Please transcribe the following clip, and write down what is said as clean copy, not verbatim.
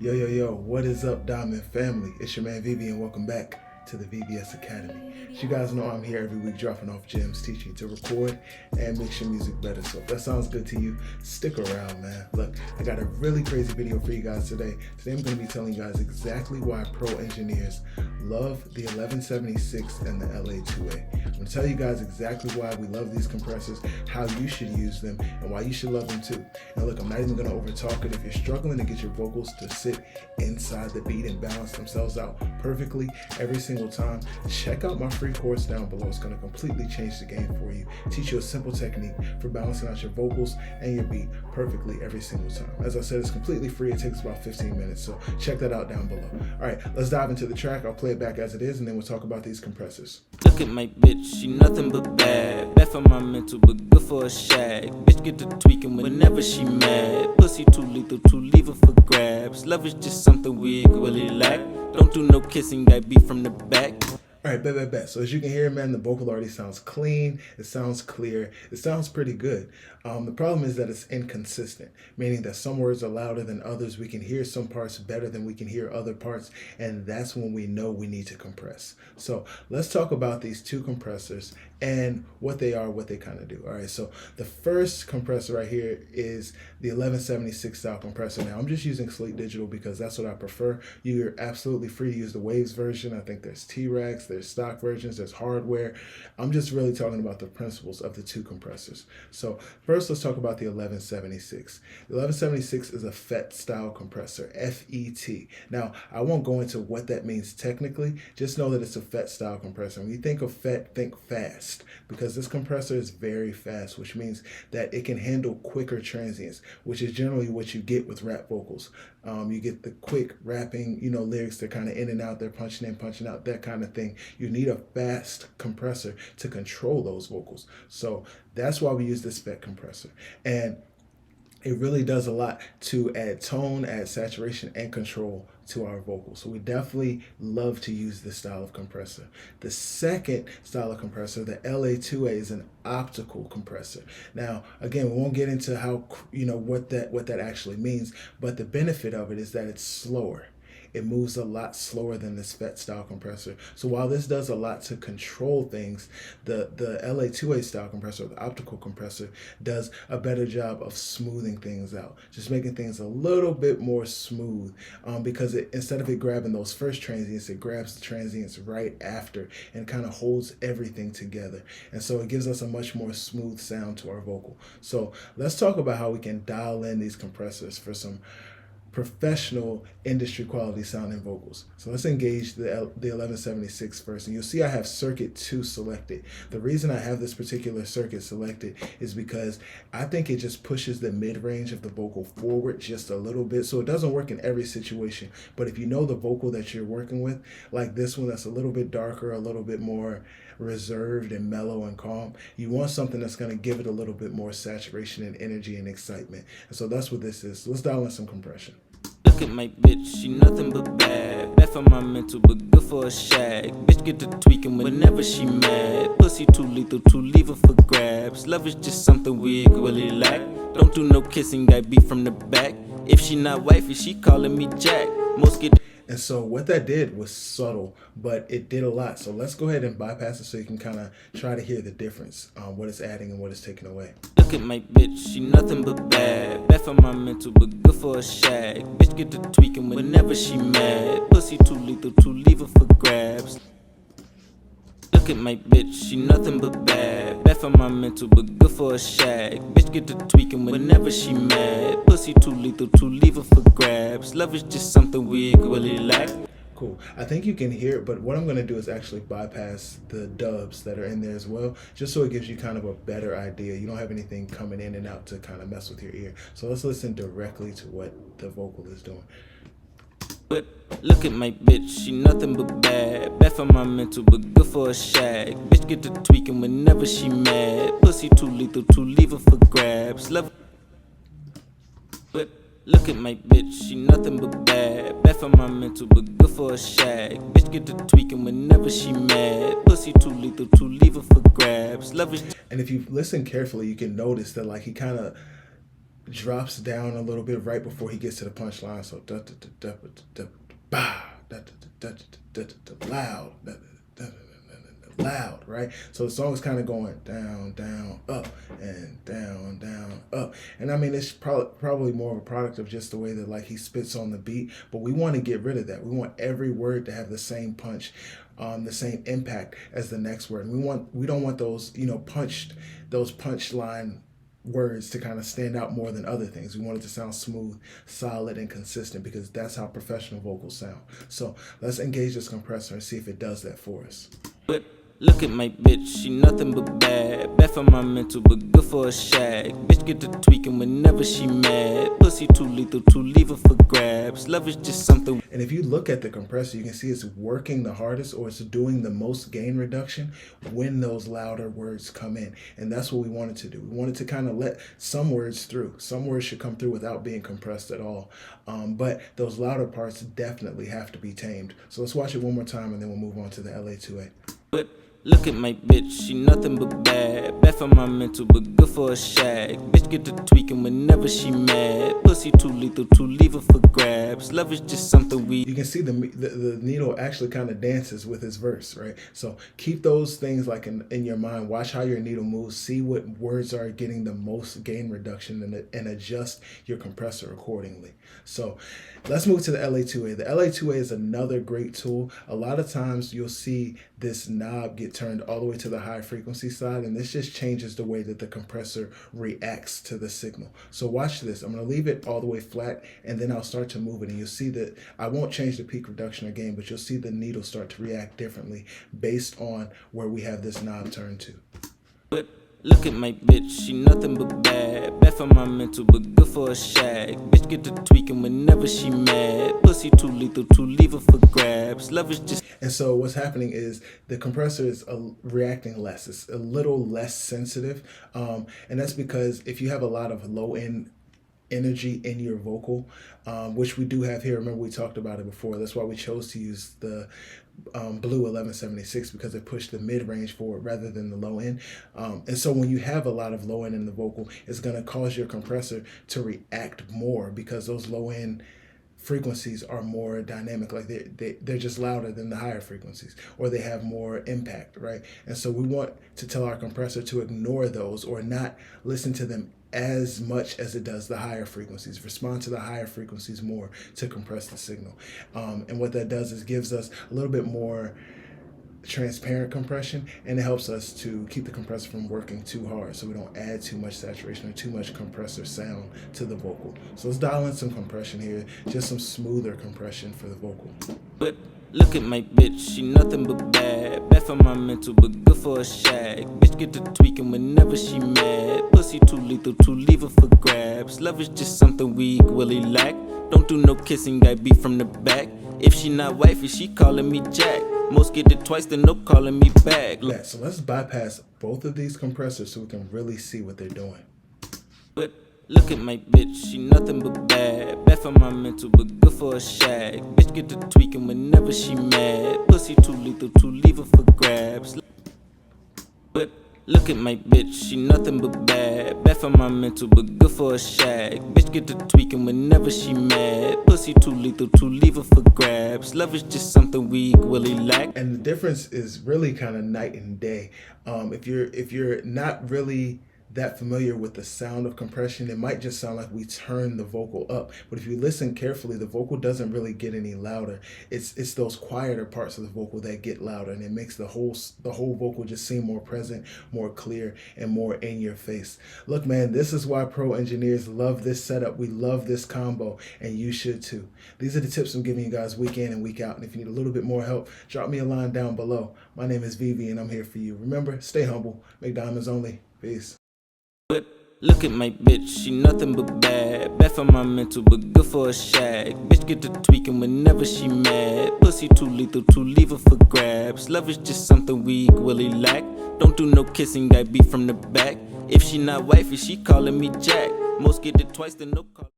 Yo, yo, yo, what is up, Diamond family? It's your man Vivi, and welcome back to the VBS Academy. As you guys know, I'm here every week dropping off gems, teaching you to record and mix your music better. So if that sounds good to you, stick around, man. Look, I got a really crazy video for you guys today. Today I'm going to be telling you guys exactly why pro engineers love the 1176 and the LA2A. I'm going to tell you guys exactly why we love these compressors, how you should use them, and why you should love them too. Now look, I'm not even going to overtalk it. If you're struggling to get your vocals to sit inside the beat and balance themselves out perfectly every single time, check out my free course down below. It's going to completely change the game for you. Teach you a simple technique for balancing out your vocals and your beat perfectly every single time. As I said, it's completely free. It takes about 15 minutes, so check that out down below. All right, let's dive into the track. I'll play it back as it is, and then we'll talk about these compressors. Look at my bitch, she nothing but bad. Bad for my mental, but good for a shag. Bitch get to tweaking whenever she mad. Pussy too lethal, too lethal for grabs. Love is just something we equally lack. Don't do no kissing, got beat from the back. All right, bet. So as you can hear, man, the vocal already sounds clean. It sounds clear. It sounds pretty good. The problem is that it's inconsistent, meaning that some words are louder than others. We can hear some parts better than we can hear other parts, and that's when we know we need to compress. So let's talk about these two compressors and what they are, what they kind of do. All right, so the first compressor right here is the 1176 style compressor. Now, I'm just using Sleek Digital because that's what I prefer. You're absolutely free to use the Waves version. I think there's T-Rex, there's stock versions, there's hardware. I'm just really talking about the principles of the two compressors. So first, let's talk about the 1176. The 1176 is a FET style compressor, F-E-T. Now, I won't go into what that means technically. Just know that it's a FET style compressor. When you think of FET, think fast, because this compressor is very fast, which means that it can handle quicker transients, which is generally what you get with rap vocals. You get the quick rapping, lyrics. They're kind of in and out. They're punching in, punching out, that kind of thing. You need a fast compressor to control those vocals. So that's why we use this FET compressor. And it really does a lot to add tone, add saturation, and control to our vocals. So we definitely love to use this style of compressor. The second style of compressor, the LA2A, is an optical compressor. Now, again, we won't get into how, what that actually means, but the benefit of it is that it's slower. It moves a lot slower than this FET style compressor. So while this does a lot to control things, the LA2A style compressor, the optical compressor, does a better job of smoothing things out, just making things a little bit more smooth, because instead of it grabbing those first transients, it grabs the transients right after and kind of holds everything together. And so it gives us a much more smooth sound to our vocal. So let's talk about how we can dial in these compressors for some professional industry quality sounding vocals. So let's engage the 1176 first, and you'll see I have circuit 2 selected. The reason I have this particular circuit selected is because I think it just pushes the mid-range of the vocal forward just a little bit. So it doesn't work in every situation, but if you know the vocal that you're working with, like this one that's a little bit darker, a little bit more reserved and mellow and calm, you want something that's going to give it a little bit more saturation and energy and excitement. And so that's what this is. So let's dial in some compression. Look at my bitch, she nothing but bad. Bad for my mental, but good for a shag. Bitch get to tweaking whenever she mad. Pussy too lethal, too lethal for grabs. Love is just something we equally lack. Don't do no kissing, got beat from the back. If she not wifey, she calling me Jack. Most get. And so what that did was subtle, but it did a lot. So let's go ahead and bypass it so you can kind of try to hear the difference, what it's adding and what it's taking away. Look at my bitch, she nothing but bad. Bad for my mental, but good for a shag. Bitch get to tweaking whenever she mad. Pussy too lethal for grabs. Look at my bitch, she nothing but bad. Bad for my mental, but good for a shag. Bitch get to tweaking whenever she mad. Pussy too lethal for grabs. Love is just something we equally lack. Cool. I think you can hear it, but what I'm going to do is actually bypass the dubs that are in there as well, just so it gives you kind of a better idea. You don't have anything coming in and out to kind of mess with your ear. So let's listen directly to what the vocal is doing. But look at my bitch, she nothing but bad. Bad for my mental, but good for a shag. Bitch get to tweaking whenever she mad. Pussy too lethal for grabs. Love. But look at my bitch, she nothing but bad. Bad for my mental, but good for a shag. Bitch get to tweaking whenever she mad. Pussy too lethal for grabs. Love is. And if you listen carefully, you can notice that like he kind of drops down a little bit right before he gets to the punchline. So loud, loud, right? So the song is kind of going down, down, up, and down, down, up. And I mean, it's probably more of a product of just the way that like he spits on the beat. But we want to get rid of that. We want every word to have the same punch, the same impact as the next word. And we don't want those those punchline words to kind of stand out more than other things. We want it to sound smooth, solid, and consistent because that's how professional vocals sound. So let's engage this compressor and see if it does that for us. But look at my bitch, she nothing but bad. Bad for my mental, but good for a shag. Bitch get to tweaking whenever she mad. Pussy too lethal, too leave her for grabs. Love is just something. And if you look at the compressor, you can see it's working the hardest, or it's doing the most gain reduction when those louder words come in. And that's what we wanted to do. We wanted to kind of let some words through. Some words should come through without being compressed at all. But those louder parts definitely have to be tamed. So let's watch it one more time and then we'll move on to the LA2A. But look at my bitch, she nothing but bad. Bad for my mental, but good for a shag. Bitch get to tweaking whenever she mad. Pussy too lethal, too leave her for grabs. Love is just something we. You can see the needle actually kind of dances with his verse, right? So keep those things like in your mind. Watch how your needle moves. See what words are getting the most gain reduction and adjust your compressor accordingly. So let's move to the LA2A. The LA2A is another great tool. A lot of times you'll see this knob get turned all the way to the high frequency side, and this just changes the way that the compressor reacts to the signal. So watch this. I'm going to leave it all the way flat, and then I'll start to move it, and you'll see that I won't change the peak reduction or gain, but you'll see the needle start to react differently based on where we have this knob turned to. But look at my bitch, she nothing but bad. Bad for my mental, but good for a shag. Bitch get to tweaking whenever she mad. Pussy too lethal, too leave her for grabs. Love is just. And so what's happening is the compressor is reacting less. It's a little less sensitive. And that's because if you have a lot of low end energy in your vocal, which we do have here. Remember, we talked about it before. That's why we chose to use the Blue 1176, because it pushed the mid-range forward rather than the low end. And so when you have a lot of low end in the vocal, it's going to cause your compressor to react more because those low end frequencies are more dynamic, like they're just louder than the higher frequencies, or they have more impact, right? And so we want to tell our compressor to ignore those or not listen to them as much as it does the higher frequencies. Respond to the higher frequencies more to compress the signal. And what that does is gives us a little bit more transparent compression, and it helps us to keep the compressor from working too hard so we don't add too much saturation or too much compressor sound to the vocal. So let's dial in some compression here, just some smoother compression for the vocal. But look at my bitch, she nothing but bad. Bad for my mental, but good for a shag. Bitch get to tweaking whenever she mad. Pussy too lethal, too leave her for grabs. Love is just something we equally lack. Don't do no kissing, got beat from the back. If she not wifey, she calling me Jack. Most get it twice, then no calling me back. Yeah, so let's bypass both of these compressors so we can really see what they're doing. But look at my bitch, she nothing but bad. Bad for my mental, but good for a shag. Bitch get to tweaking whenever she mad. Pussy too lethal, too leave her for grabs. But look at my bitch, she nothing but bad. Bad for my mental, but good for a shag. Bitch get to tweaking whenever she mad. Pussy too lethal, too leave her for grabs. Love is just something we equally lack. And the difference is really kind of night and day. If you're not really that familiar with the sound of compression, it might just sound like we turn the vocal up. But if you listen carefully, the vocal doesn't really get any louder. It's those quieter parts of the vocal that get louder, and it makes the whole vocal just seem more present, more clear, and more in your face. Look, man, this is why pro engineers love this setup. We love this combo, and you should too. These are the tips I'm giving you guys week in and week out. And if you need a little bit more help, drop me a line down below. My name is Vivi, and I'm here for you. Remember, stay humble, make diamonds only. Peace. But look at my bitch, she nothing but bad. Bad for my mental, but good for a shag. Bitch get to tweaking whenever she mad. Pussy too lethal, too leave her for grabs. Love is just something we equally lack. Don't do no kissing, got beat from the back. If she not wifey, she calling me Jack. Most get it twice, then no call.